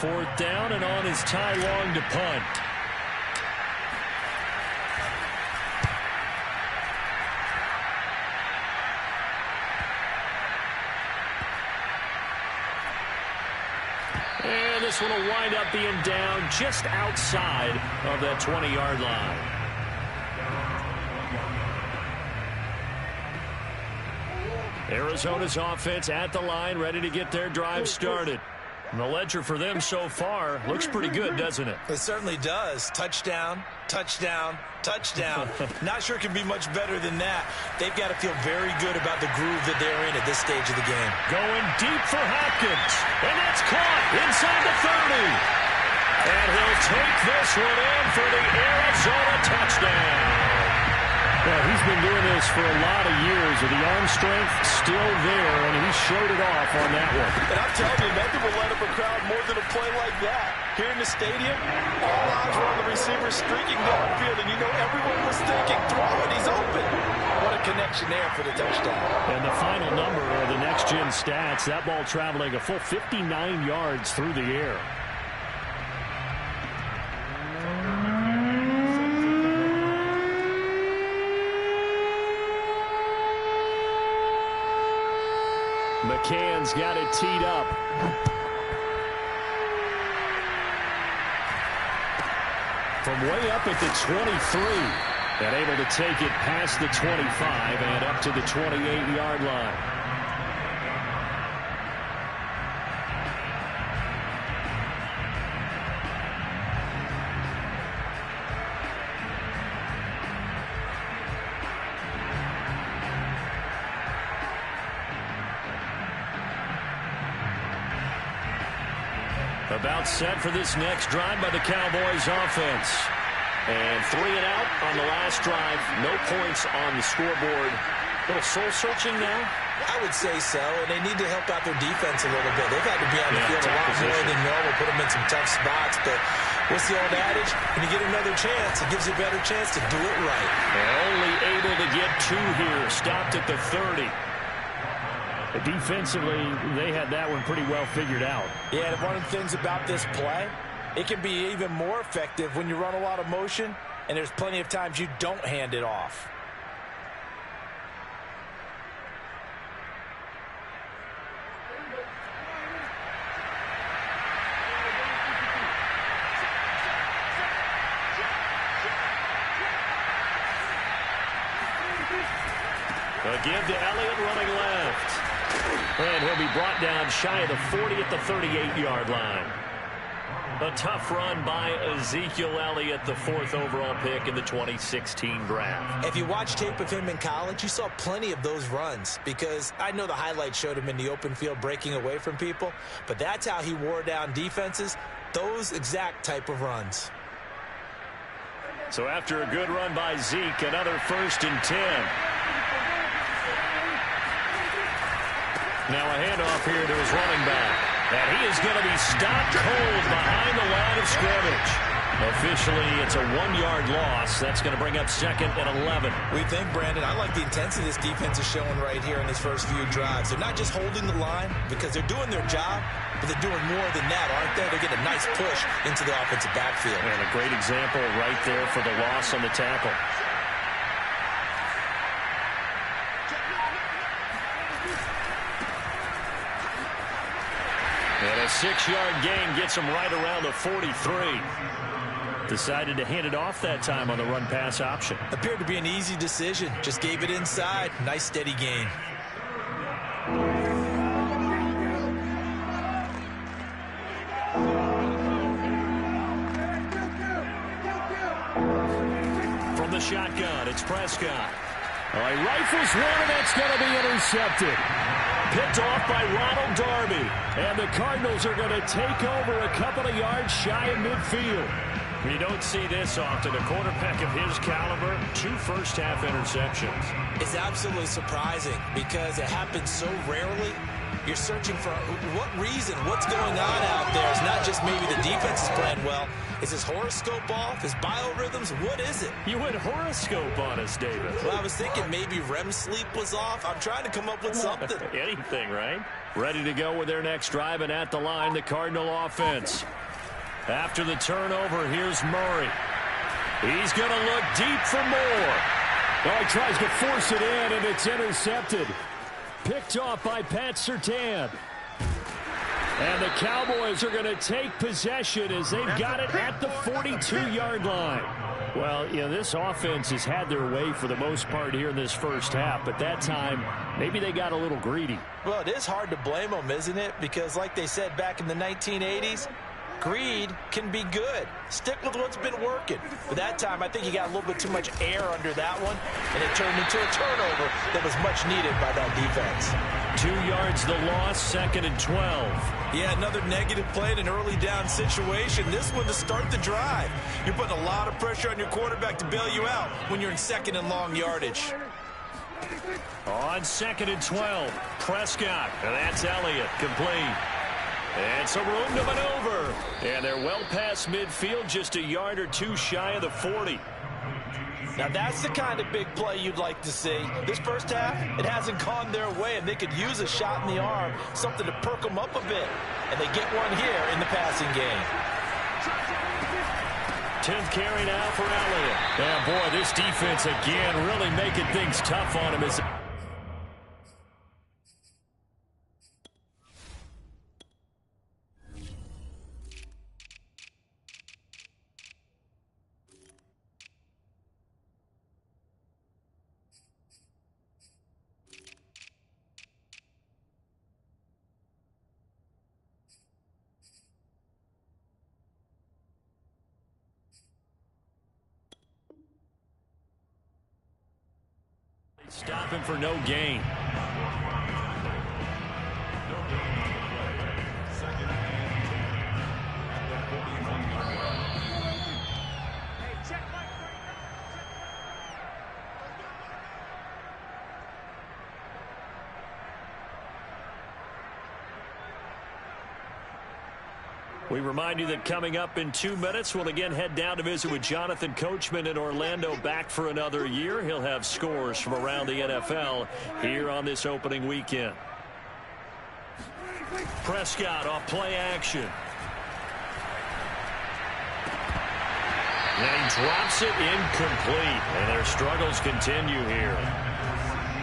4th down, and on is Ty Long to punt. And this one will wind up being down just outside of that 20-yard line. Arizona's offense at the line, ready to get their drive started. And the ledger for them so far looks pretty good, doesn't it? It certainly does. Touchdown, touchdown, touchdown. Not sure it can be much better than that. They've got to feel very good about the groove that they're in at this stage of the game. Going deep for Hopkins. And that's caught inside the 30. And he'll take this one in for the Arizona touchdown. Well, he's been doing this for a lot of years, with the arm strength still there, and he showed it off on that one. And I'm telling you, nothing will light up a crowd more than a play like that. Here in the stadium, all eyes were on the receiver streaking downfield, and you know everyone was thinking, throw it, he's open. What a connection there for the touchdown. And the final number of the next-gen stats, that ball traveling a full 59 yards through the air. McCann's got it teed up. From way up at the 23. And able to take it past the 25 and up to the 28-yard line. About set for this next drive by the Cowboys offense. And 3 and out on the last drive. No points on the scoreboard. A little soul-searching now? I would say so, and they need to help out their defense a little bit. They've had to be on the field a lot more than normal, put them in some tough spots. But what's the old adage? When you get another chance, it gives you a better chance to do it right. They're only able to get 2 here. Stopped at the 30. Defensively, they had that one pretty well figured out. Yeah, and one of the things about this play, it can be even more effective when you run a lot of motion, and there's plenty of times you don't hand it off. A give to Elliott running left. And he'll be brought down shy of the 40 at the 38-yard line. A tough run by Ezekiel Elliott, the 4th overall pick in the 2016 draft. If you watch tape of him in college, you saw plenty of those runs, because I know the highlights showed him in the open field breaking away from people, but that's how he wore down defenses, those exact type of runs. So after a good run by Zeke, another 1st and 10. Now a handoff here to his running back. And he is going to be stopped cold behind the line of scrimmage. Officially, it's a 1-yard loss. That's going to bring up 2nd and 11. We think, Brandon, I like the intensity this defense is showing right here in this first few drives. They're not just holding the line because they're doing their job, but they're doing more than that, aren't they? They're getting a nice push into the offensive backfield. And a great example right there for the loss on the tackle. And a 6-yard gain gets him right around the 43. Decided to hand it off that time on the run-pass option. Appeared to be an easy decision. Just gave it inside. Nice, steady gain. From the shotgun, it's Prescott. He rifles one, and that's going to be intercepted. Picked off by Ronald Darby. And the Cardinals are going to take over a couple of yards shy of midfield. You don't see this often. A quarterback of his caliber, 2 first-half interceptions. It's absolutely surprising because it happens so rarely. You're searching for what reason, what's going on out there. It's not just maybe the defense is playing well. Is his horoscope off? His biorhythms? What is it? You went horoscope on us, David. Well, I was thinking maybe REM sleep was off. I'm trying to come up with something. Anything, right? Ready to go with their next drive, and at the line, the Cardinal offense. After the turnover, here's Murray. He's going to look deep for more. Oh, he tries to force it in, and it's intercepted. Picked off by Pat Surtain. And the Cowboys are going to take possession as they've got it at the 42-yard line. Well, you know, this offense has had their way for the most part here in this first half, but that time, maybe they got a little greedy. Well, it is hard to blame them, isn't it? Because like they said back in the 1980s, greed can be good. Stick with what's been working. But that time, I think he got a little bit too much air under that one, and it turned into a turnover that was much needed by that defense. 2 yards the loss, 2nd and 12. Yeah, another negative play in an early down situation. This one to start the drive. You're putting a lot of pressure on your quarterback to bail you out when you're in 2nd and long yardage. On 2nd and 12, Prescott, and that's Elliott, complete. And some room to maneuver. And they're well past midfield, just a yard or two shy of the 40. Now that's the kind of big play you'd like to see. This first half, it hasn't gone their way, and they could use a shot in the arm, something to perk them up a bit. And they get one here in the passing game. 10th carry now for Elliott. Yeah, boy, this defense again really making things tough on him. As stopping for no gain. We remind you that coming up in 2 minutes, we'll again head down to visit with Jonathan Coachman in Orlando, back for another year. He'll have scores from around the NFL here on this opening weekend. Prescott off play action. And he drops it incomplete. And their struggles continue here.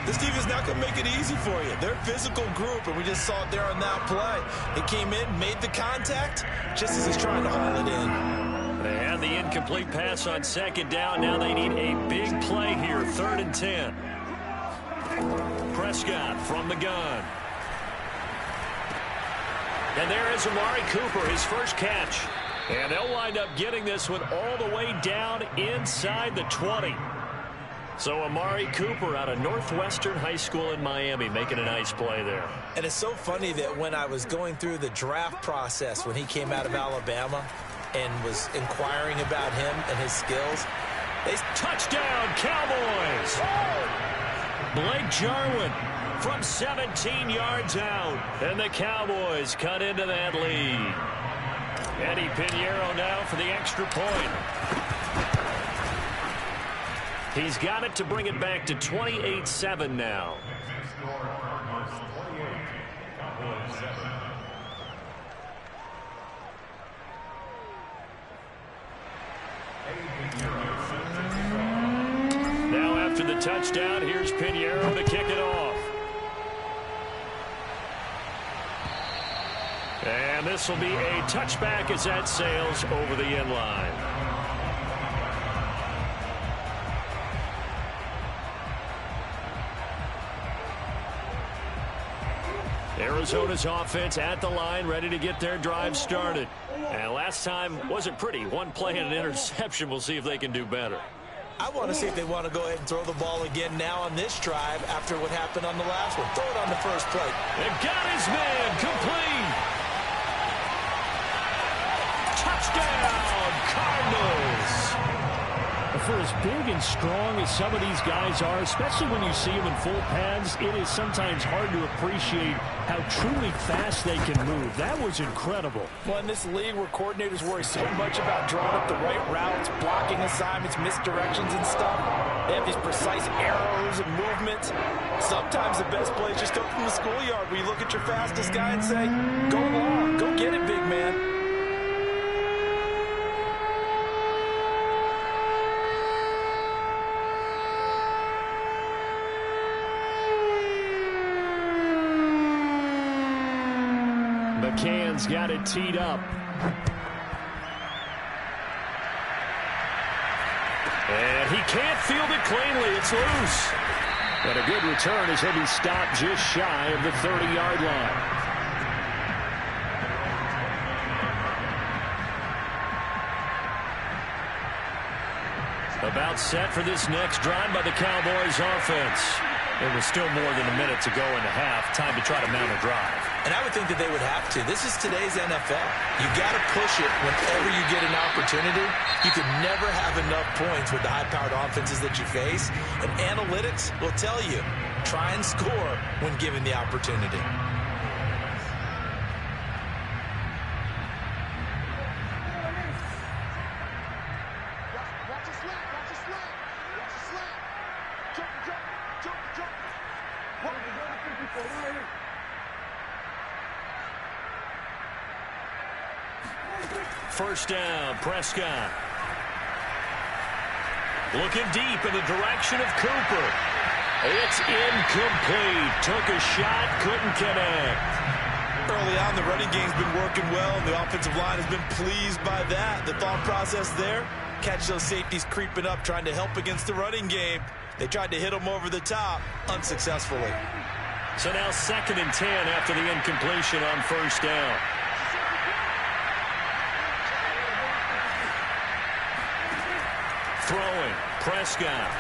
This defense is not going to make it easy for you. They're a physical group, and we just saw it there on that play. He came in, made the contact, just as he's trying to haul it in. They had the incomplete pass on 2nd down. Now they need a big play here, 3rd and 10. Prescott from the gun. And there is Amari Cooper, his first catch. And they'll wind up getting this one all the way down inside the 20. So Amari Cooper out of Northwestern High School in Miami making a nice play there. And it's so funny that when I was going through the draft process when he came out of Alabama and was inquiring about him and his skills, touchdown Cowboys! Blake Jarwin from 17 yards out. And the Cowboys cut into that lead. Eddie Pinheiro now for the extra point. He's got it to bring it back to 28-7 now. Now after the touchdown, here's Pinheiro to kick it off. And this will be a touchback as that sails over the end line. Arizona's offense at the line, ready to get their drive started. And last time wasn't pretty. One play and an interception. We'll see if they can do better. I want to see if they want to go ahead and throw the ball again now on this drive after what happened on the last one. Throw it on the first play. And got his man complete. Touchdown, Cardinals. for as big and strong as some of these guys are, especially when you see them in full pads, it is sometimes hard to appreciate how truly fast they can move. That was incredible. Well, in this league where coordinators worry so much about drawing up the right routes, blocking assignments, misdirections and stuff, they have these precise arrows and movements. Sometimes the best plays just come from the schoolyard where you look at your fastest guy and say, go long, go get it, big man. McCann's got it teed up. And he can't field it cleanly. It's loose. And a good return as he'll be stopped just shy of the 30-yard line. About set for this next drive by the Cowboys offense. It was still more than a minute to go in the half. Time to try to mount a drive. And I would think that they would have to. This is today's NFL. You got to push it whenever you get an opportunity. You can never have enough points with the high-powered offenses that you face. And analytics will tell you, try and score when given the opportunity. First down, Prescott. Looking deep in the direction of Cooper. It's incomplete. Took a shot, couldn't connect. Early on, the running game's been working well, and the offensive line has been pleased by that. The thought process there, catch those safeties creeping up, trying to help against the running game. They tried to hit them over the top, unsuccessfully. So now 2nd and 10 after the incompletion on first down. Throwing, Prescott.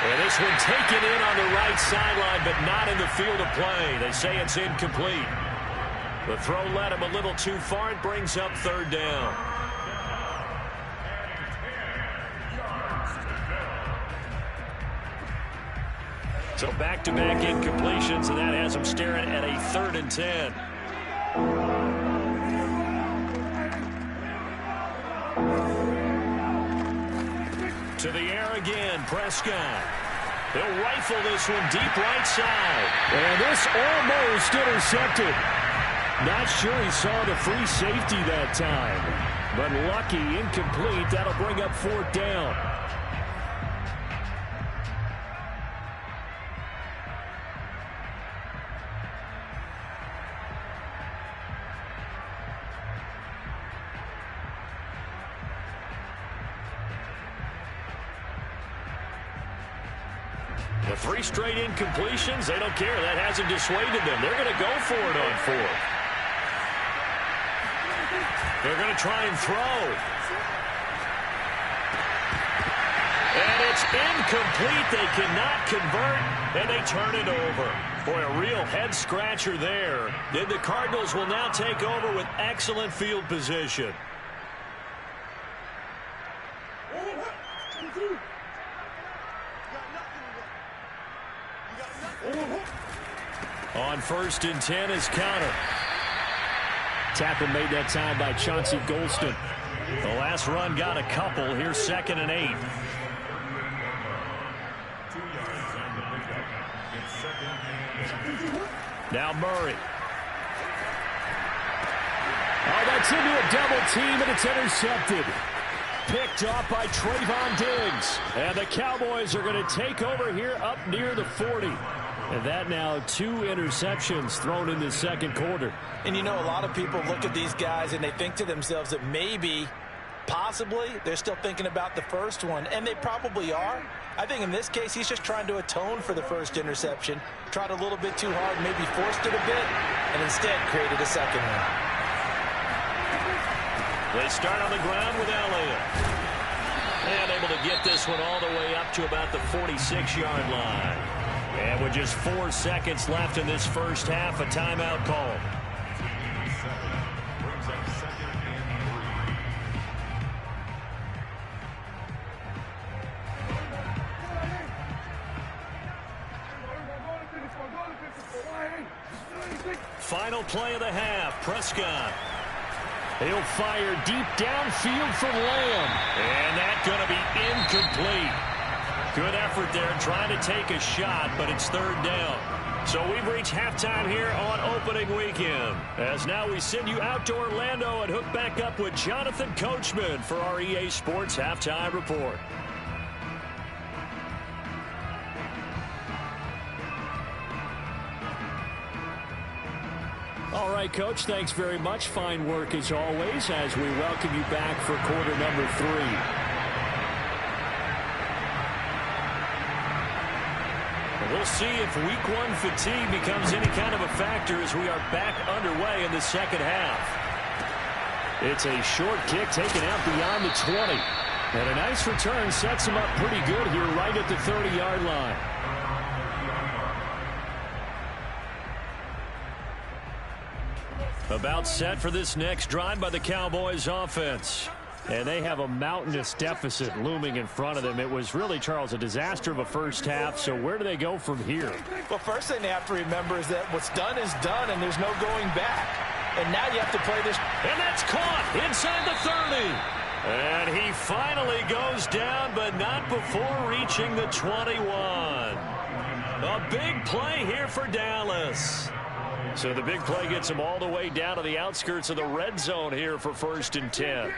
And this one taken in on the right sideline, but not in the field of play. They say it's incomplete. The throw led him a little too far. It brings up 3rd down. So back-to-back incompletions, and that has him staring at a 3rd and 10. To the air again, Prescott. He'll rifle this one deep right side. And this almost intercepted. Not sure he saw the free safety that time. But lucky, incomplete. That'll bring up 4th down. The 3 straight incompletions, they don't care. That hasn't dissuaded them. They're going to go for it on 4th. They're going to try and throw. And it's incomplete. They cannot convert, and they turn it over. Boy, a real head-scratcher there. Then the Cardinals will now take over with excellent field position. On 1st and 10 is Counter. Tackle made that time by Chauncey Golston. The last run got a couple. Here's 2nd and 8. Now Murray. Oh, that's into a double team, and it's intercepted. Picked off by Trayvon Diggs. And the Cowboys are going to take over here up near the 40. And that now 2 interceptions thrown in the 2nd quarter. And you know, a lot of people look at these guys and they think to themselves that maybe, possibly, they're still thinking about the first one. And they probably are. I think in this case, he's just trying to atone for the first interception. Tried a little bit too hard, maybe forced it a bit, and instead created a 2nd one. They start on the ground with Elliott. And able to get this one all the way up to about the 46-yard line. And with just 4 seconds left in this first half, a timeout called. final play of the half. Prescott. He'll fire deep downfield for Lamb. And that's going to be incomplete. Good effort there trying to take a shot, but it's third down. So we've reached halftime here on opening weekend. As now we send you out to Orlando and hook back up with Jonathan Coachman for our EA Sports Halftime Report. All right, Coach, thanks very much. Fine work as always as we welcome you back for quarter number 3. We'll see if week 1 fatigue becomes any kind of a factor as we are back underway in the second half. It's a short kick taken out beyond the 20. And a nice return sets him up pretty good here right at the 30-yard line. About set for this next drive by the Cowboys offense. And they have a mountainous deficit looming in front of them. It was really, Charles, a disaster of a first half. So where do they go from here? Well, first thing they have to remember is that what's done is done, and there's no going back. And now you have to play this. And that's caught inside the 30. And he finally goes down, but not before reaching the 21. A big play here for Dallas. So the big play gets him all the way down to the outskirts of the red zone here for 1st and 10.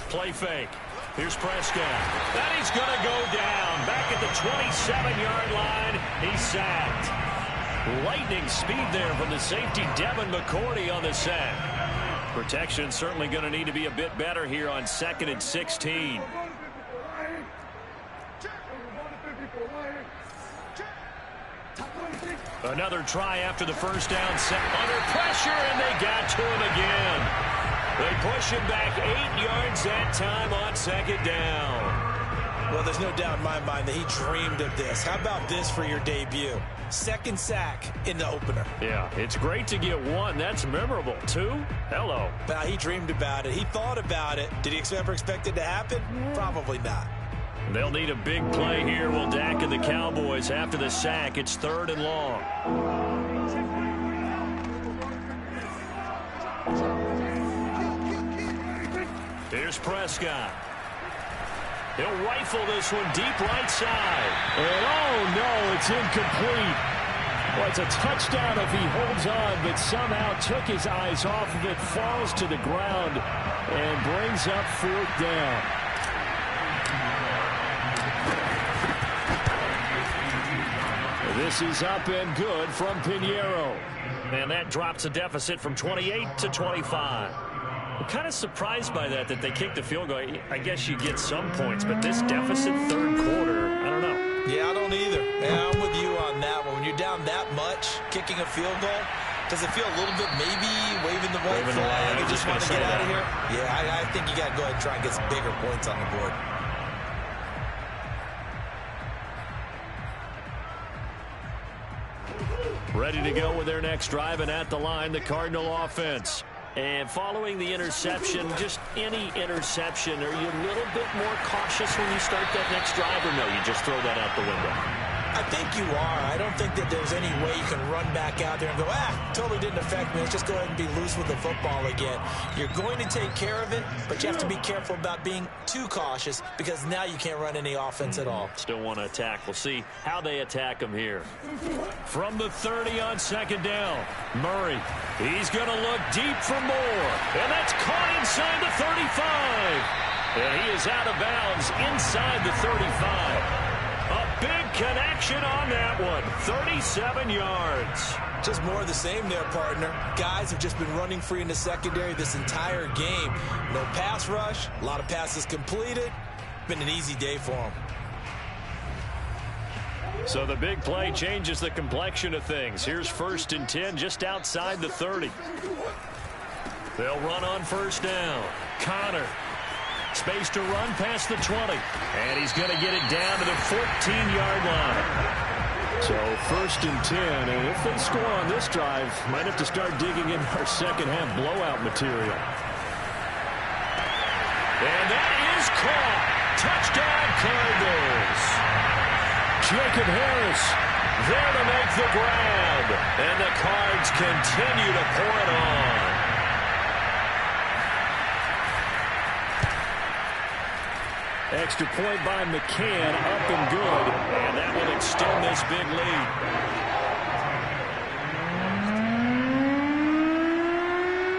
Play fake. Here's Prescott. And he's going to go down. Back at the 27-yard line. He's sacked. Lightning speed there from the safety Devin McCourty on the sack. Protection certainly going to need to be a bit better here on 2nd and 16. Another try after the first down set under pressure, and they got to him again. They push him back 8 yards that time on 2nd down. Well, there's no doubt in my mind that he dreamed of this. How about this for your debut? 2nd sack in the opener. Yeah, it's great to get 1. That's memorable. 2? Hello. Now, he dreamed about it. He thought about it. Did he ever expect it to happen? Probably not. They'll need a big play here. Will Dak and the Cowboys after the sack. It's 3rd and long. Here's Prescott. He'll rifle this one deep right side. And oh no, it's incomplete. Well, it's a touchdown if he holds on, but somehow took his eyes off of it, falls to the ground, and brings up 4th down. This is up and good from Pinheiro. And that drops the deficit from 28 to 25. I'm kind of surprised by that they kicked the field goal. I guess you get some points, but this deficit 3rd quarter, I don't know. Yeah, I don't either. Yeah, I'm with you on that one. When you're down that much, kicking a field goal, does it feel a little bit maybe waving the white flag and just want to get out of here? Yeah, I think you got to go ahead and try and get some bigger points on the board. Ready to go with their next drive, and at the line, the Cardinal offense. And following the interception, just any interception, are you a little bit more cautious when you start that next drive, or no, you just throw that out the window? I think you are. I don't think that there's any way you can run back out there and go, totally didn't affect me. Let's just go ahead and be loose with the football again. You're going to take care of it, but you have to be careful about being too cautious because now you can't run any offense at all. Still want to attack. We'll see how they attack him here. From the 30 on 2nd down, Murray. He's going to look deep for more. And that's caught inside the 35. And he is out of bounds inside the 35. A big connection on that one. 37 yards. Just more of the same there, partner. Guys have just been running free in the secondary this entire game. No pass rush. A lot of passes completed. Been an easy day for them. So the big play changes the complexion of things. Here's 1st and 10 just outside the 30. They'll run on 1st down. Connor. Space to run past the 20. And he's going to get it down to the 14-yard line. So 1st and 10. And if they score on this drive, might have to start digging in our second-half blowout material. And that is caught. Touchdown, Cardinals. Jacob Harris there to make the grab. And the Cards continue to pour it on. Extra point by McCann, up and good. And that will extend this big lead.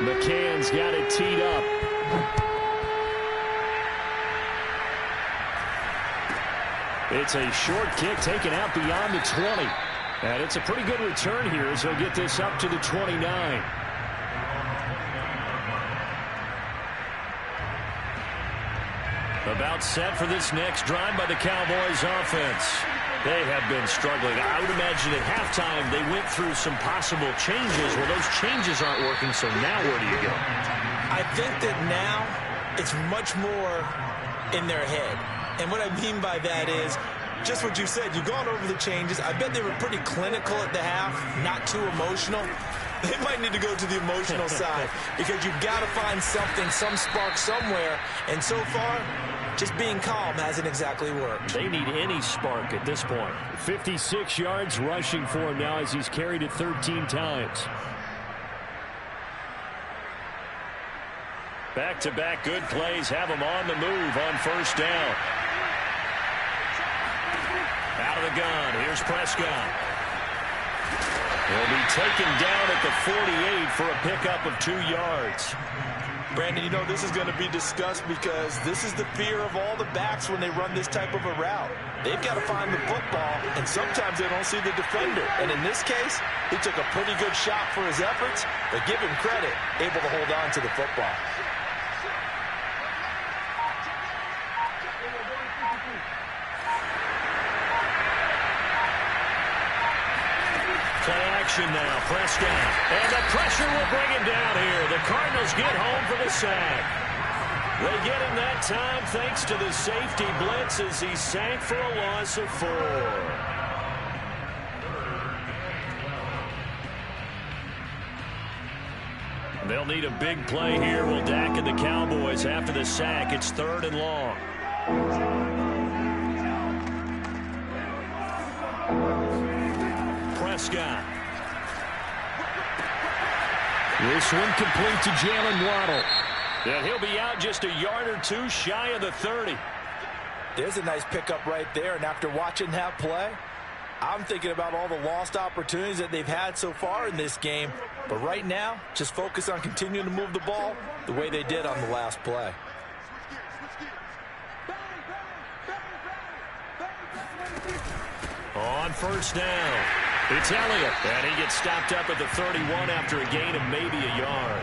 McCann's got it teed up. It's a short kick taken out beyond the 20. And it's a pretty good return here as he'll get this up to the 29. About set for this next drive by the Cowboys offense. They have been struggling. I would imagine at halftime they went through some possible changes. Well, those changes aren't working, so now where do you go? I think that now it's much more in their head. And what I mean by that is just what you said. You've gone over the changes. I bet they were pretty clinical at the half, not too emotional. They might need to go to the emotional side because you've got to find something, some spark somewhere. And so far, just being calm hasn't exactly worked. They need any spark at this point. 56 yards rushing for him now as he's carried it 13 times. Back-to-back good plays have him on the move on first down. Out of the gun, here's Prescott. He'll be taken down at the 48 for a pickup of 2 yards. Brandon, you know this is going to be discussed because this is the fear of all the backs when they run this type of a route. They've got to find the football, and sometimes they don't see the defender. And in this case, he took a pretty good shot for his efforts, but give him credit, able to hold on to the football. Play action now, Prescott. And the pressure will bring him down here. The Cardinals get home for the sack. They get him that time thanks to the safety blitz as he sank for a loss of 4. They'll need a big play here. Will Dak and the Cowboys after the sack. It's 3rd and long. Prescott. This one complete to Jalen Waddle. And he'll be out just a yard or 2 shy of the 30. There's a nice pickup right there, and after watching that play, I'm thinking about all the lost opportunities that they've had so far in this game. But right now, just focus on continuing to move the ball the way they did on the last play. On first down, it's Elliott. And he gets stopped up at the 31 after a gain of maybe a yard.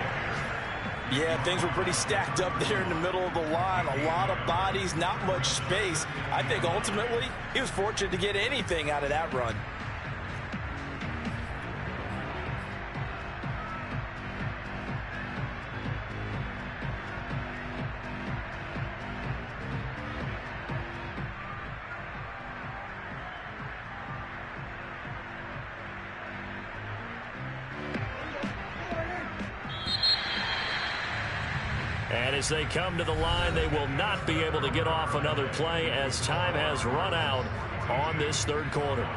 Yeah, things were pretty stacked up there in the middle of the line. A lot of bodies, not much space. I think ultimately he was fortunate to get anything out of that run. And as they come to the line, they will not be able to get off another play as time has run out on this 3rd quarter.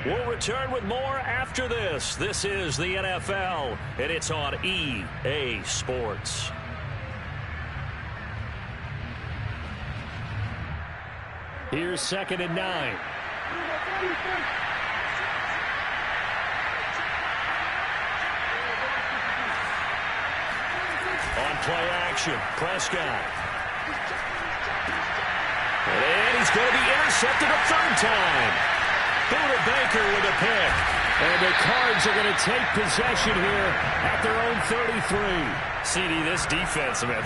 We'll return with more after this. This is the NFL, and it's on EA Sports. Here's 2nd and 9. On play action, Prescott. And he's going to be intercepted a 3rd time. Buda Baker with a pick. And the Cards are going to take possession here at their own 33. CD, this defense, man,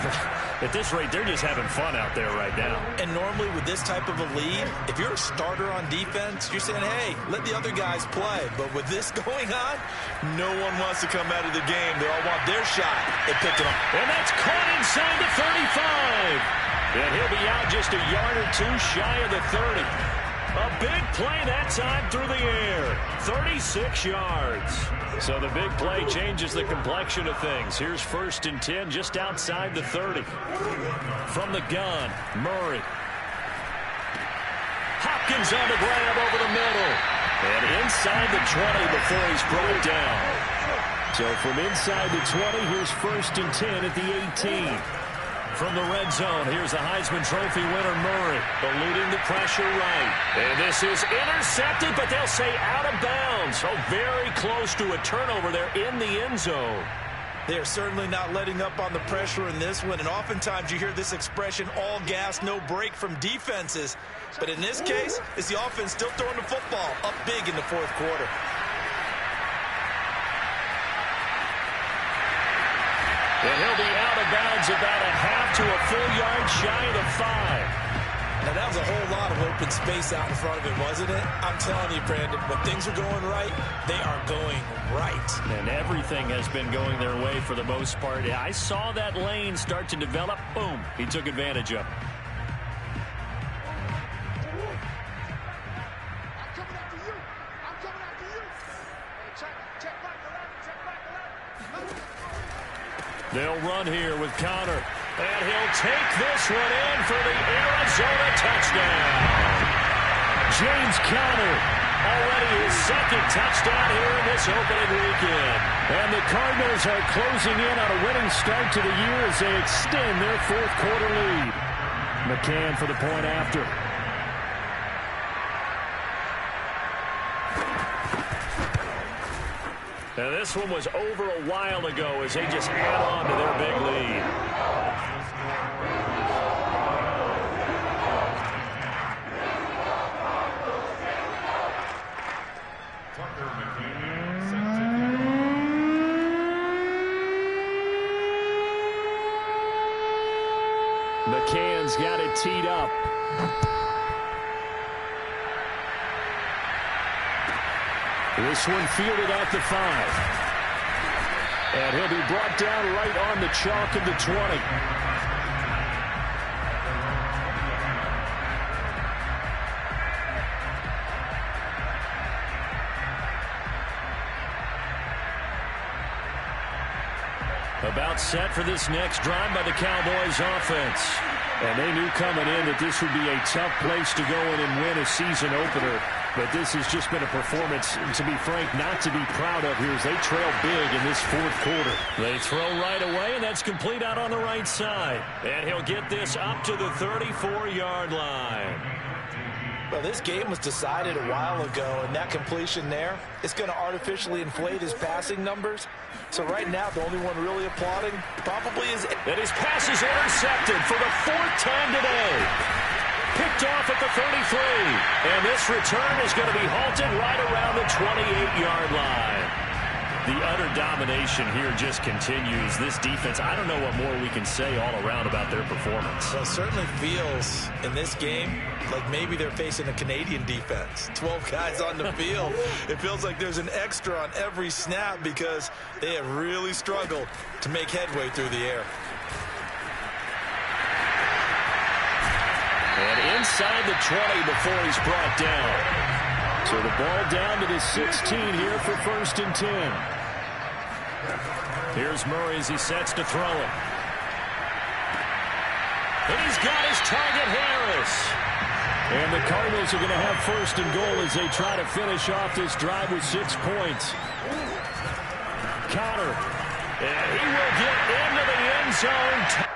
at this rate, they're just having fun out there right now. And normally with this type of a lead, if you're a starter on defense, you're saying, hey, let the other guys play. But with this going on, no one wants to come out of the game. They all want their shot at picking up. And that's caught inside the 35. And he'll be out just a yard or 2 shy of the 30. A big play that time through the air. 36 yards. So the big play changes the complexion of things. Here's 1st and 10 just outside the 30. From the gun, Murray. Hop Hopkins on the grab over the middle. And inside the 20 before he's brought down. So from inside the 20, here's 1st and 10 at the 18. From the red zone, here's the Heisman Trophy winner Murray, eluding the pressure right. And this is intercepted, but they'll say out of bounds. So very close to a turnover there in the end zone. They are certainly not letting up on the pressure in this one, and oftentimes you hear this expression, all gas, no break from defenses. But in this case, it's the offense still throwing the football up big in the 4th quarter. And he'll be out of bounds about a half to a full yard shy of the 5. Now, that was a whole lot of open space out in front of it, wasn't it? I'm telling you, Brandon, when things are going right, they are going right. And everything has been going their way for the most part. I saw that lane start to develop. Boom. He took advantage of it. They'll run here with Connor. And he'll take this one in for the Arizona touchdown. James Conner, already his 2nd touchdown here in this opening weekend. And the Cardinals are closing in on a winning start to the year as they extend their 4th quarter lead. McCann for the point after. Now this one was over a while ago as they just add on to their big lead. McCann's got it teed up. This one fielded at the 5. And he'll be brought down right on the chalk of the 20. About set for this next drive by the Cowboys offense. And they knew coming in that this would be a tough place to go in and win a season opener. But this has just been a performance, to be frank, not to be proud of here as they trail big in this 4th quarter. They throw right away, and that's complete out on the right side. And he'll get this up to the 34-yard line. Well, this game was decided a while ago, and that completion there is going to artificially inflate his passing numbers. So right now, the only one really applauding probably is... And his pass is intercepted for the 4th time today. Picked off at the 33. And this return is going to be halted right around the 28-yard line. The utter domination here just continues. This defense, I don't know what more we can say all around about their performance. Well, it certainly feels in this game like maybe they're facing a Canadian defense. 12 guys on the field. It feels like there's an extra on every snap because they have really struggled to make headway through the air. And inside the 20 before he's brought down. So the ball down to the 16 here for 1st and 10. Here's Murray as he sets to throw it. And he's got his target, Harris. And the Cardinals are going to have 1st and goal as they try to finish off this drive with 6 points. Connor. And he will get into the end zone.